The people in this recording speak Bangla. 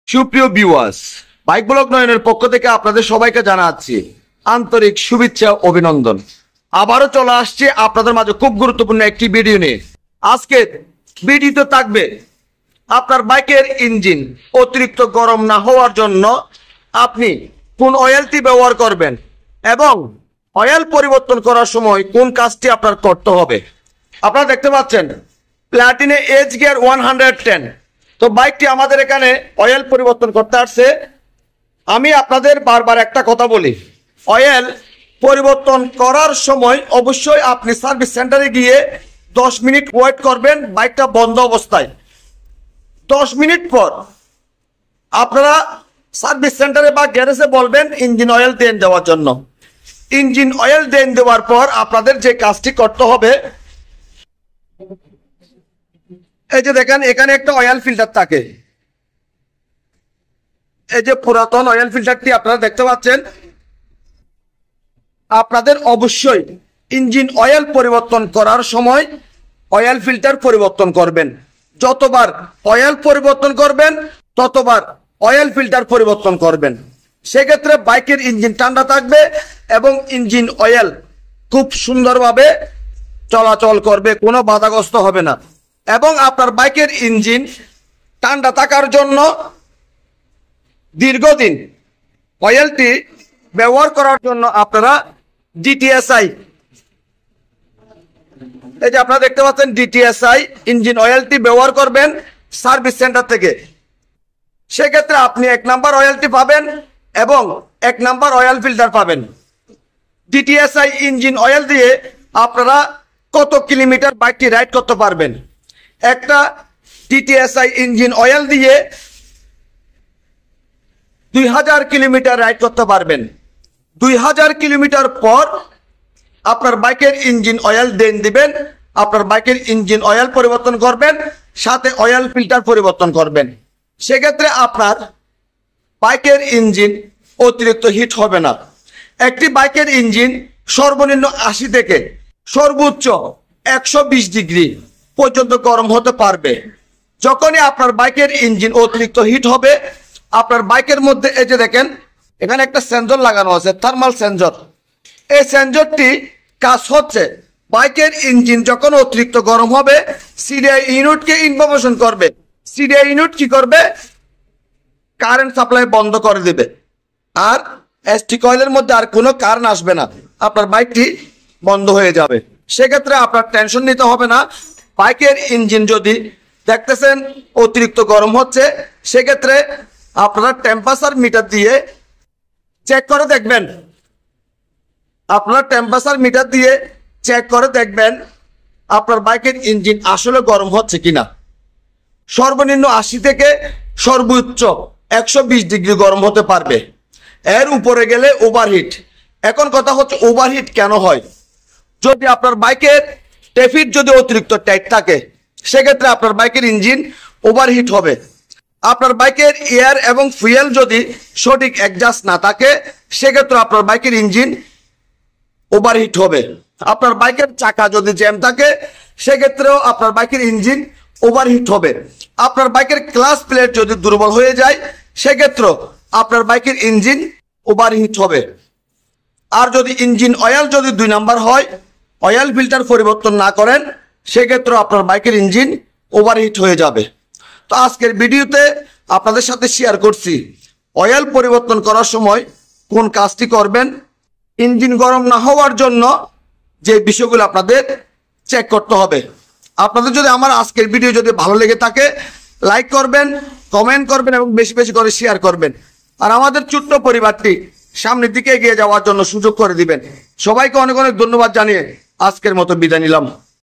সুপ্রিয় ভিউয়ার্স, বাইক ব্লগ নয়নের পক্ষ থেকে আপনাদের সবাইকে জানাচ্ছি আন্তরিক শুভেচ্ছা অভিনন্দন। আবারও চলে আসছে আপনাদের মাঝে খুব গুরুত্বপূর্ণ একটি ভিডিও নিয়ে। আজকে ভিডিওতে থাকবে আপনার বাইকের ইঞ্জিন অতিরিক্ত গরম না হওয়ার জন্য আপনি কোন অয়েলটি ব্যবহার করবেন এবং অয়েল পরিবর্তন করার সময় কোন কাজটি আপনার করতে হবে। আপনারা দেখতে পাচ্ছেন প্লাটিনা এজ গিয়ার 110। তো বাইকটি আমাদের এখানে অয়েল পরিবর্তন করতে আসছে। আমি আপনাদের বারবার একটা কথা বলি, অয়েল পরিবর্তন করার সময় অবশ্যই আপনি সার্ভিস সেন্টারে গিয়ে 10 মিনিট ওয়েট করবেন বাইকটা বন্ধ অবস্থায়। 10 মিনিট পর আপনারা সার্ভিস সেন্টারে বা গ্যারেজে বলবেন ইঞ্জিন অয়েল দেন দেওয়ার জন্য। ইঞ্জিন অয়েল দেন দেওয়ার পর আপনাদের যে কাজটি করতে হবে, এই যে দেখেন এখানে একটা অয়েল ফিল্টার থাকে, এই যে পুরাতন অয়েল ফিল্টারটি আপনারা দেখতে পাচ্ছেন। আপনাদের অবশ্যই ইঞ্জিন অয়েল পরিবর্তন করার সময় অয়েল ফিল্টার পরিবর্তন করবেন। যতবার অয়েল পরিবর্তন করবেন ততবার অয়েল ফিল্টার পরিবর্তন করবেন। সেক্ষেত্রে বাইকের ইঞ্জিন ঠান্ডা থাকবে এবং ইঞ্জিন অয়েল খুব সুন্দরভাবে চলাচল করবে, কোনো বাধাগ্রস্ত হবে না। এবং আপনার বাইকের ইঞ্জিন ঠান্ডা থাকার জন্য দীর্ঘদিন অয়েলটি ব্যবহার করার জন্য আপনারা ডিটিএসআই, এই যে আপনারা দেখতে পাচ্ছেন ডিটিএসআই ইঞ্জিন অয়েলটি ব্যবহার করবেন সার্ভিস সেন্টার থেকে। সেক্ষেত্রে আপনি 1 নাম্বার অয়েলটি পাবেন এবং 1 নাম্বার অয়েল ফিল্টার পাবেন। ডিটিএসআই ইঞ্জিন অয়েল দিয়ে আপনারা কত কিলোমিটার বাইকটি রাইড করতে পারবেন। একটা ডিটিএসআই ইঞ্জিন অয়েল দিয়ে 2000 কিলোমিটার রাইড করতে পারবেন। 2000 কিলোমিটার পর আপনার বাইকের ইঞ্জিন অয়েল দেন দিবেন, আপনার বাইকের ইঞ্জিন অয়েল পরিবর্তন করবেন, সাথে অয়েল ফিল্টার পরিবর্তন করবেন। সেক্ষেত্রে আপনার বাইকের ইঞ্জিন অতিরিক্ত হিট হবে না। একটি বাইকের ইঞ্জিন সর্বনিম্ন 80 থেকে সর্বোচ্চ 120 ডিগ্রি পর্যন্ত গরম হতে পারবে। যখনই আপনার বাইকের ইঞ্জিন অতিরিক্ত হিট হবে, আপনার বাইকের মধ্যে এই যে দেখেন এখানে একটা সেন্সর লাগানো আছে, থার্মাল সেন্সর। এই সেন্সরটি কাজ হচ্ছে বাইকের ইঞ্জিন যখন অতিরিক্ত গরম হবে সিডিআই ইউনিটকে ইনফরমেশন করবে। সিডিআই ইউনিট কি করবে? কারেন্ট সাপ্লাই বন্ধ করে দেবে, আর এসটি কয়েলের মধ্যে আর কোনো কারেন্ট আসবে না, আপনার বাইকটি বন্ধ হয়ে যাবে। সেক্ষেত্রে আপনার টেনশন নিতে হবে না। বাইকের ইঞ্জিন যদি দেখতেছেন অতিরিক্ত গরম হচ্ছে, সেক্ষেত্রে আপনারা টেম্পারেচার মিটার দিয়ে চেক করে দেখবেন। আপনারা টেম্পারেচার মিটার দিয়ে চেক করে দেখবেন আপনার বাইকের ইঞ্জিন আসলে গরম হচ্ছে কিনা। সর্বনিম্ন 80 থেকে সর্বোচ্চ 120 ডিগ্রি গরম হতে পারবে। এর উপরে গেলে ওভারহিট। এখন কথা হচ্ছে ওভারহিট কেন হয়? যদি আপনার বাইকের টেফিট যদি অতিরিক্ত টাইট থাকে, সেক্ষেত্রে আপনার বাইকের ইঞ্জিন ওভারহিট হবে। আপনার বাইকের এয়ার এবং ফুয়েল যদি সঠিক অ্যাডজাস্ট না থাকে, সেক্ষেত্রে আপনার বাইকের ইঞ্জিন ওভারহিট হবে। আপনার বাইকের চাকা যদি জ্যাম থাকে, সেক্ষেত্রেও আপনার বাইকের ইঞ্জিন ওভারহিট হবে। আপনার বাইকের ক্লাচ প্লেট যদি দুর্বল হয়ে যায়, সেক্ষেত্রেও আপনার বাইকের ইঞ্জিন ওভারহিট হবে। আর যদি ইঞ্জিন অয়েল যদি 2 নাম্বার হয়, অয়েল ফিল্টার পরিবর্তন না করেন, সেক্ষেত্রে আপনার বাইকের ইঞ্জিন ওভারহিট হয়ে যাবে। তো আজকের ভিডিওতে আপনাদের সাথে শেয়ার করছি অয়েল পরিবর্তন করার সময় কোন কাজটি করবেন, ইঞ্জিন গরম না হওয়ার জন্য যে বিষয়গুলো আপনাদের চেক করতে হবে। আপনাদের যদি আমার আজকের ভিডিও যদি ভালো লেগে থাকে, লাইক করবেন, কমেন্ট করবেন এবং বেশি বেশি করে শেয়ার করবেন। আর আমাদের ছোট্ট পরিবারটি সামনের দিকে এগিয়ে যাওয়ার জন্য সুযোগ করে দিবেন। সবাইকে অনেক অনেক ধন্যবাদ জানিয়ে আজকের মতো বিদায় নিলাম।